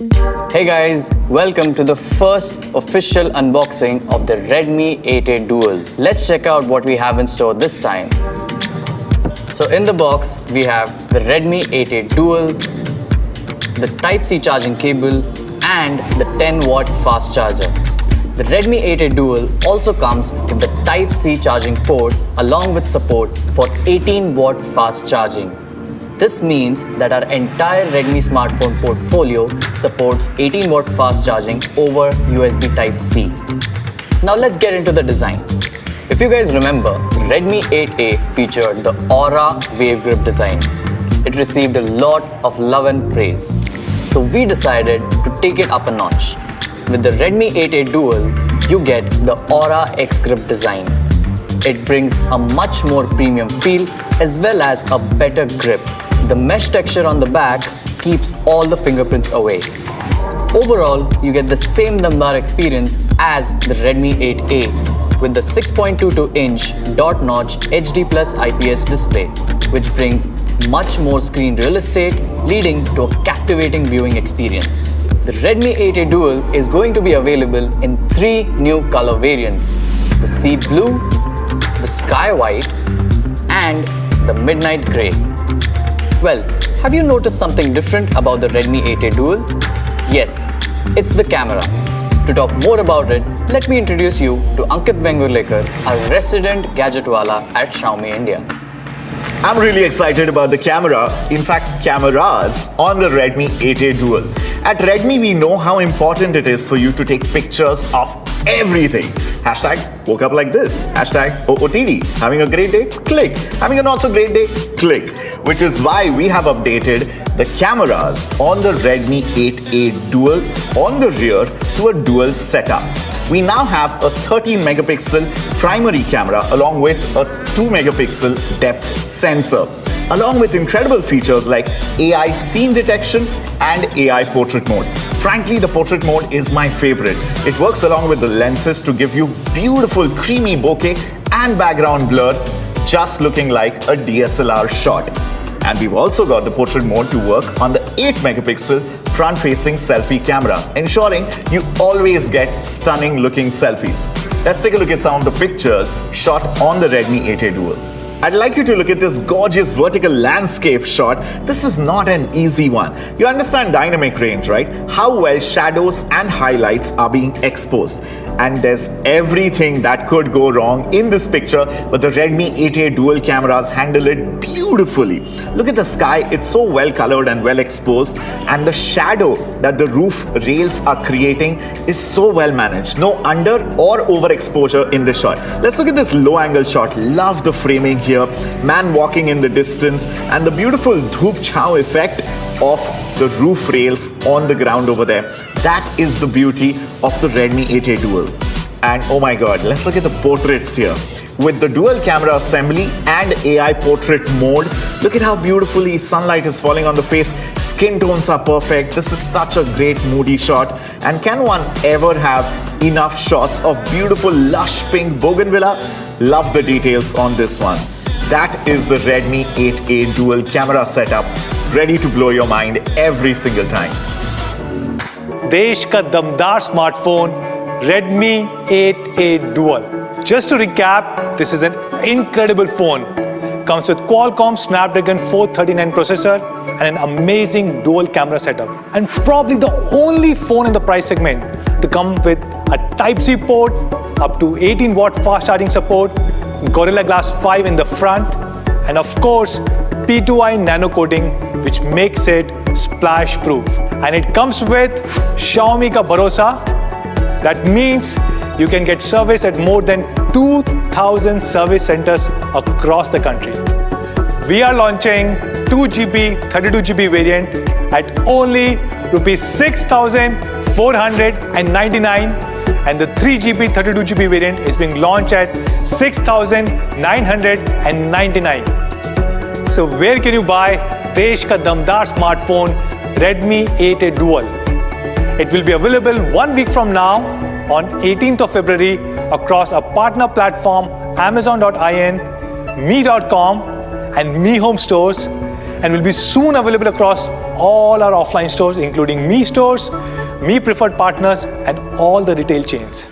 Hey guys, welcome to the first official unboxing of the Redmi 8A Dual. Let's check out what we have in store this time. So in the box, we have the Redmi 8A Dual, the Type-C charging cable and the 10-watt fast charger. The Redmi 8A Dual also comes with the Type-C charging port along with support for 18-watt fast charging. This means that our entire Redmi smartphone portfolio supports 18-watt fast charging over USB Type-C. Now let's get into the design. If you guys remember, the Redmi 8A featured the Aura wave grip design. It received a lot of love and praise. So we decided to take it up a notch. With the Redmi 8A Dual, you get the Aura X grip design. It brings a much more premium feel as well as a better grip. The mesh texture on the back keeps all the fingerprints away. Overall, you get the same thumb experience as the Redmi 8A with the 6.22-inch dot-notch HD Plus IPS display, which brings much more screen real estate, leading to a captivating viewing experience. The Redmi 8A Dual is going to be available in 3 new color variants: the sea blue, the sky white, and the midnight grey. Well, have you noticed something different about the Redmi 8A Dual? Yes, it's the camera. To talk more about it, let me introduce you to Ankit Bengurlekar, our resident gadgetwala at Xiaomi India. I'm really excited about the camera, in fact cameras, on the Redmi 8A Dual. At Redmi, we know how important it is for you to take pictures of everything. Hashtag woke up like this. Hashtag OOTD. Having a great day? Click. Having a not so great day? Click. Which is why we have updated the cameras on the Redmi 8A Dual on the rear to a dual setup. We now have a 13 megapixel primary camera along with a 2 megapixel depth sensor, along with incredible features like AI scene detection and AI portrait mode. Frankly, the portrait mode is my favorite. It works along with the lenses to give you beautiful creamy bokeh and background blur, just looking like a DSLR shot. And we've also got the portrait mode to work on the 8 megapixel front-facing selfie camera, ensuring you always get stunning looking selfies. Let's take a look at some of the pictures shot on the Redmi 8A Dual. I'd like you to look at this gorgeous vertical landscape shot. This is not an easy one. You understand dynamic range, right? How well shadows and highlights are being exposed. And there's everything that could go wrong in this picture, but the Redmi 8A Dual cameras handle it beautifully. Look at the sky, it's so well colored and well exposed, and the shadow that the roof rails are creating is so well managed. No under or overexposure in the shot. Let's look at this low angle shot. Love the framing here, man walking in the distance, and the beautiful dhoop chow effect of the roof rails on the ground over there. That is the beauty of the Redmi 8A Dual. And oh my god, let's look at the portraits here. With the dual camera assembly and AI portrait mode, look at how beautifully sunlight is falling on the face. Skin tones are perfect. This is such a great moody shot. And can one ever have enough shots of beautiful lush pink bougainvillea? Love the details on this one. That is the Redmi 8A Dual camera setup, ready to blow your mind every single time. देश का दमदार smartphone Redmi 8A Dual. Just to recap, this is an incredible phone. Comes with Qualcomm Snapdragon 439 processor and an amazing dual camera setup. And probably the only phone in the price segment to come with a Type-C port, up to 18-watt fast charging support, Gorilla Glass 5 in the front, and of course, P2i nano coating, which makes it splash proof. And it comes with Xiaomi ka bharosa. That means you can get service at more than 2,000 service centers across the country. We are launching 2GB, 32GB variant at only rupees 6,499, and the 3GB, 32GB variant is being launched at 6,999. So where can you buy देश का दमदार smartphone Redmi 8A Dual? It will be available 1 week from now on 18th of February across our partner platform Amazon.in, Me.com and Mi Home stores. and will be soon available across all our offline stores, including Mi stores, Mi preferred partners, and all the retail chains.